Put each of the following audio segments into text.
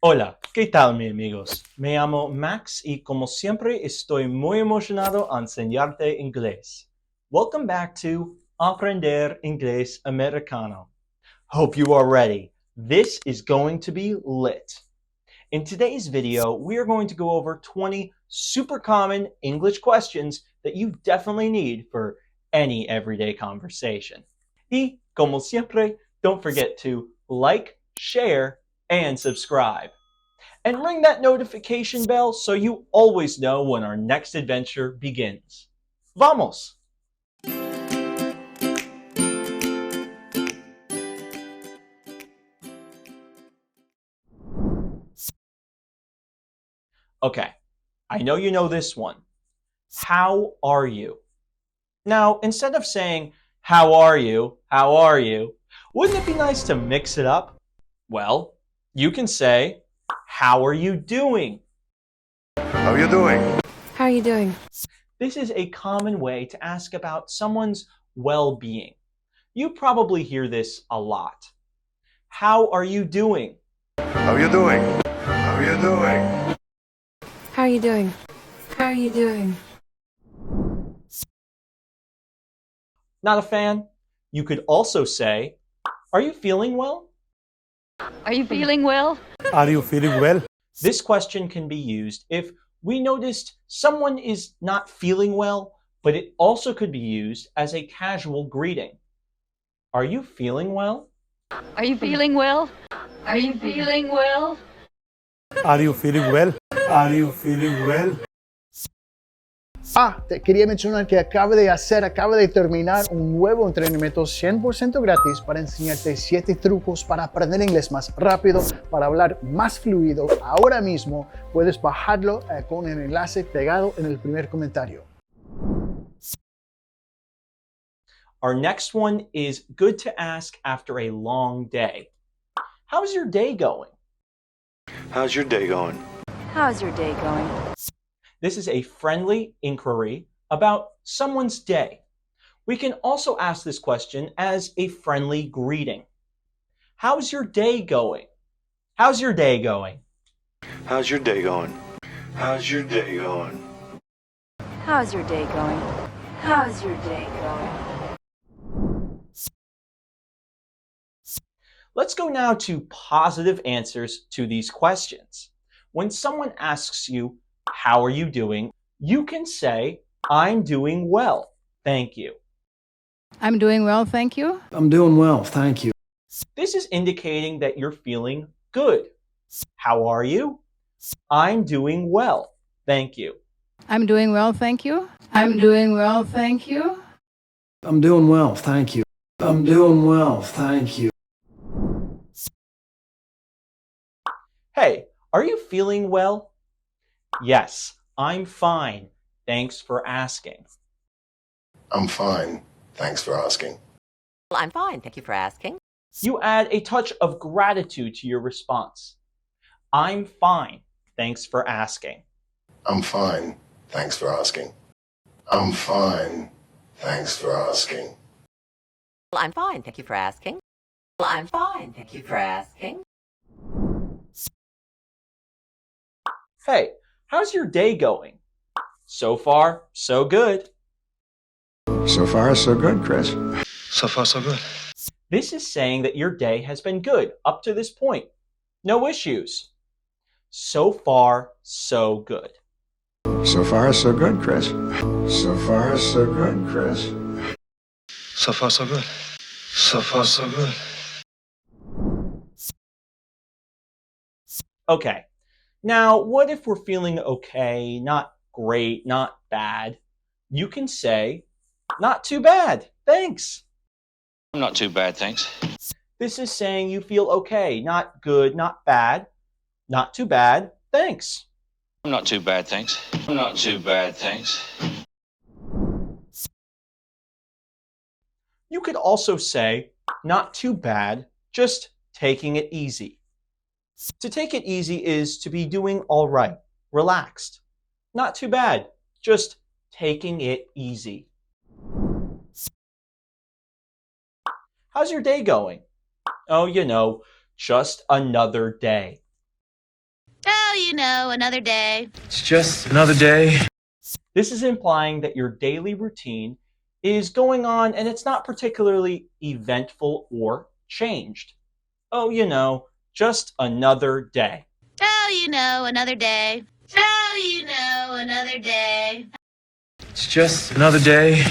Hola, ¿qué tal, mis amigos? Me llamo Max y como siempre estoy muy emocionado a enseñarte inglés. Welcome back to Aprender Inglés Americano. Hope you are ready. This is going to be lit. In today's video, we are going to go over 20 super common English questions that you definitely need for any everyday conversation. Y como siempre, don't forget to like, share, and subscribe. And ring that notification bell so you always know when our next adventure begins. Vamos! Okay, I know you know this one. How are you? Now, instead of saying, how are you, wouldn't it be nice to mix it up? Well, you can say, how are you doing? How are you doing? How are you doing? This is a common way to ask about someone's well-being. You probably hear this a lot. How are you doing? How are you doing? How are you doing? How are you doing? How are you doing? Not a fan? You could also say, are you feeling well? Are you feeling well? Are you feeling well? This question can be used if we noticed someone is not feeling well, but it also could be used as a casual greeting. Are you feeling well? Are you feeling well? Are you feeling well? Are you feeling well? Are you feeling well? Te quería mencionar que acabo de terminar un nuevo entrenamiento 100% gratis para enseñarte 7 trucos para aprender inglés más rápido, para hablar más fluido. Ahora mismo puedes bajarlo con el enlace pegado en el primer comentario. Our next one is good to ask after a long day. How's your day going? How's your day going? How's your day going? This is a friendly inquiry about someone's day. We can also ask this question as a friendly greeting. How's your day going? How's your day going? How's your day going? How's your day going? How's your day going? How's your day going? Let's go now to positive answers to these questions. When someone asks you, how are you doing? You can say, I'm doing well, thank you. I'm doing well, thank you. I'm doing well, thank you. This is indicating that you're feeling good. How are you? I'm doing well, thank you. I'm doing well, thank you. I'm doing well, thank you. I'm doing well, thank you. I'm doing well, thank you. Hey, are you feeling well? Yes, I'm fine. Thanks for asking. I'm fine. Thanks for asking. Well, I'm fine, thank you for asking. You add a touch of gratitude to your response. I'm fine. Thanks for asking. I'm fine. Thanks for asking. I'm fine. Thanks for asking. Well, I'm fine, thank you for asking. Well, I'm fine, thank you for asking. Hey, how's your day going? So far, so good. So far, so good, Chris. So far, so good. This is saying that your day has been good up to this point. No issues. So far, so good. So far, so good, Chris. So far, so good, Chris. So far, so good. So far, so good. Okay, now what if we're feeling okay, not great, not bad? You can say, not too bad, thanks. I'm not too bad, thanks. This is saying you feel okay, not good, not bad, not too bad, thanks. I'm not too bad, thanks. I'm not too bad, thanks. You could also say, not too bad, just taking it easy. To take it easy is to be doing all right, relaxed. Not too bad, just taking it easy. How's your day going? Oh, you know, just another day. you know, another day. It's just another day. This is implying that your daily routine is going on and it's not particularly eventful or changed. Oh, you know, just another day. Oh, you know, another day. Oh, you know, another day. It's just another day.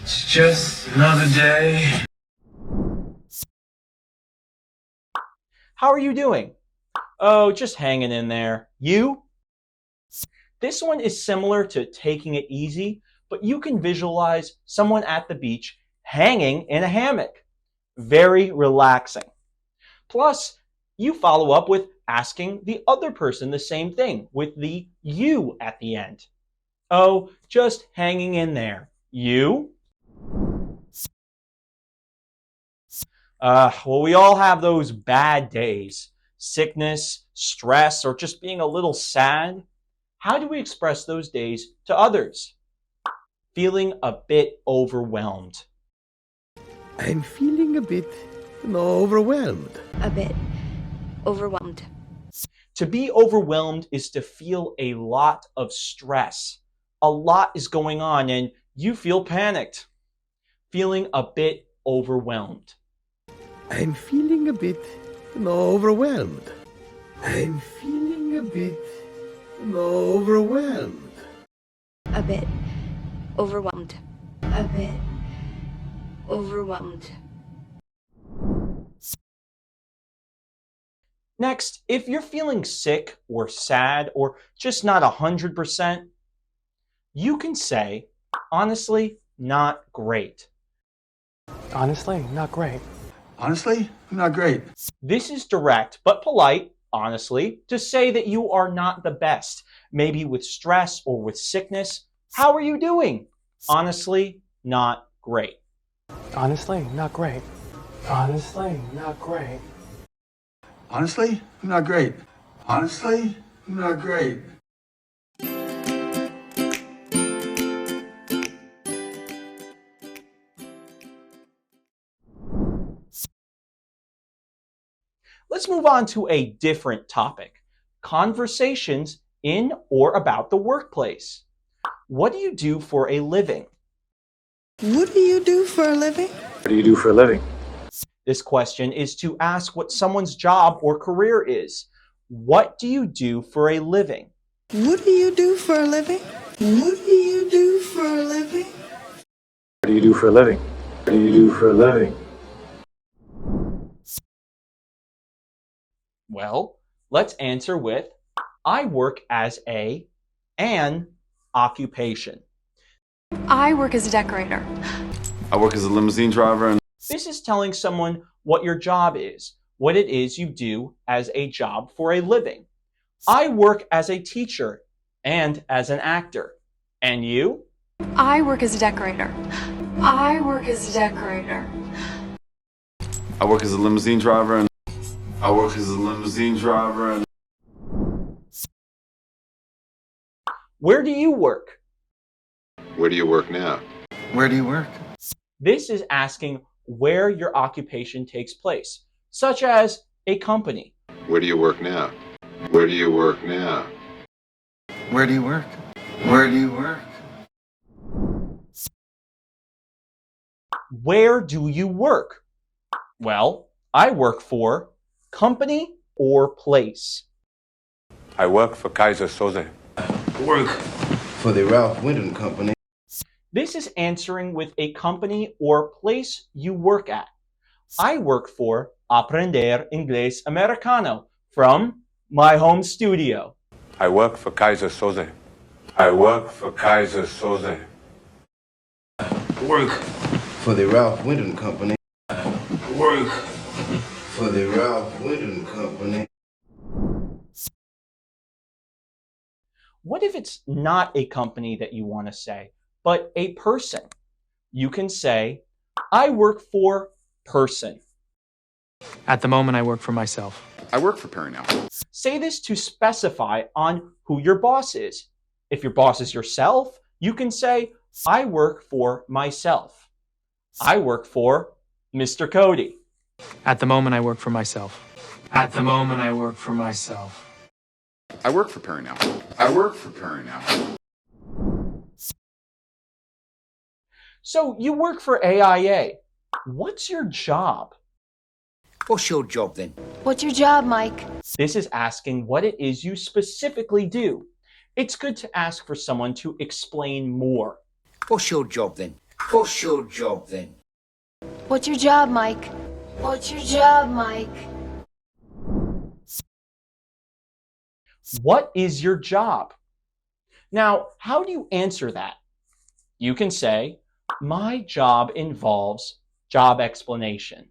It's just another day. How are you doing? Oh, just hanging in there. You? This one is similar to taking it easy, but you can visualize someone at the beach hanging in a hammock. Very relaxing. Plus, you follow up with asking the other person the same thing with the you at the end. Oh, just hanging in there. You? Well, we all have those bad days. Sickness, stress, or just being a little sad. How do we express those days to others? Feeling a bit overwhelmed. I'm feeling a bit overwhelmed. A bit overwhelmed. To be overwhelmed is to feel a lot of stress. A lot is going on and you feel panicked. Feeling a bit overwhelmed. I'm feeling a bit overwhelmed. I'm feeling a bit overwhelmed. A bit overwhelmed. A bit overwhelmed. Next, if you're feeling sick or sad or just not 100%, you can say, honestly, not great. Honestly, not great. Honestly, not great. This is direct but polite, honestly, to say that you are not the best, maybe with stress or with sickness. How are you doing? Honestly, not great. Honestly, not great. Honestly, not great. Honestly, not great. Honestly, not great. Let's move on to a different topic. Conversations in or about the workplace. What do you do for a living? What do you do for a living? What do you do for a living? This question is to ask what someone's job or career is. What do you do for a living? What do you do for a living? What do you do for a living? What do you do for a living? What do you do for a living? Well, let's answer with, I work as an occupation. I work as a decorator. I work as a limousine driver and This is telling someone what your job is, what it is you do as a job for a living. I work as a teacher and as an actor. And you? I work as a decorator. I work as a decorator. I work as a limousine driver and I work as a limousine driver and Where do you work? Where do you work now? Where do you work? This is asking where your occupation takes place, such as a company. Where do you work now? Where do you work now? Where do you work? Where do you work? Where do you work? Well, I work for company or place. I work for Kaiser Soze. work for the Ralph Winton Company. This is answering with a company or place you work at. I work for Aprender, Inglés, Americano from my home studio. I work for Kaiser Soze. I work for Kaiser Soze. Work for the Ralph Winton Company. Work for the Ralph Winton Company. What if it's not a company that you want to say, but a person? You can say, I work for person. At the moment, I work for myself. I work for Perry now. Say this to specify on who your boss is. If your boss is yourself, you can say, I work for myself. I work for Mr. Cody. At the moment, I work for myself. At the moment, I work for myself. I work for Perry now. I work for Perry now. So you work for AIA. What's your job? What's your job then? What's your job, Mike? This is asking what it is you specifically do. It's good to ask for someone to explain more. What's your job then? What's your job then? What's your job, Mike? What's your job, Mike? What is your job? Now, how do you answer that? You can say, my job involves job explanation.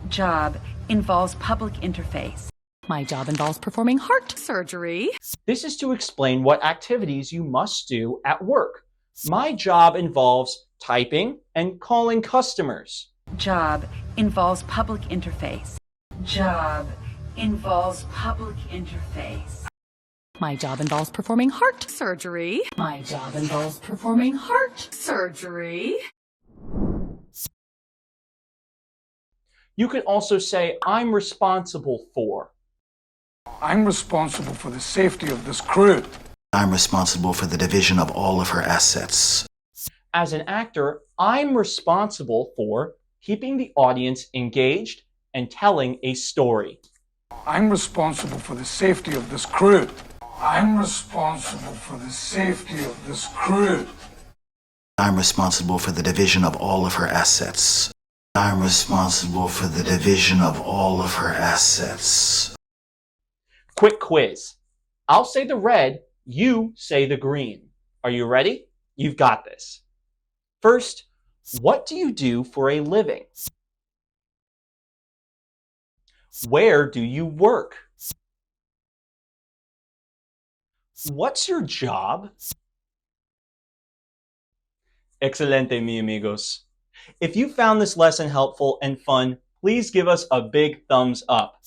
Job involves public interface. My job involves performing heart surgery. This is to explain what activities you must do at work. My job involves typing and calling customers. Job involves public interface. Job involves public interface. My job involves performing heart surgery. My job involves performing heart surgery. You can also say, I'm responsible for. I'm responsible for the safety of this crew. I'm responsible for the division of all of her assets. As an actor, I'm responsible for keeping the audience engaged and telling a story. I'm responsible for the safety of this crew. I'm responsible for the safety of this crew. I'm responsible for the division of all of her assets. I'm responsible for the division of all of her assets. Quick quiz. I'll say the red, you say the green. Are you ready? You've got this. First, what do you do for a living? Where do you work? What's your job? Excelente, mi amigos. If you found this lesson helpful and fun, please give us a big thumbs up.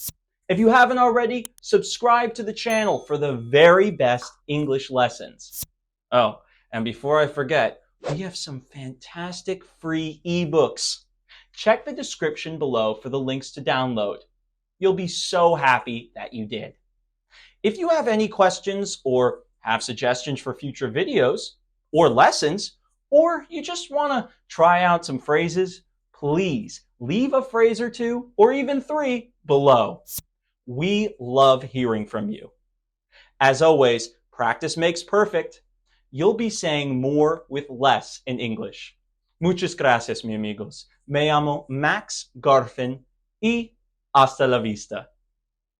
If you haven't already, subscribe to the channel for the very best English lessons. Oh, and before I forget, we have some fantastic free ebooks. Check the description below for the links to download. You'll be so happy that you did. If you have any questions or have suggestions for future videos or lessons, or you just want to try out some phrases, please leave a phrase or two or even 3 below. We love hearing from you. As always, practice makes perfect. You'll be saying more with less in English. Muchas gracias, mi amigos. Me llamo Max Garfin y hasta la vista.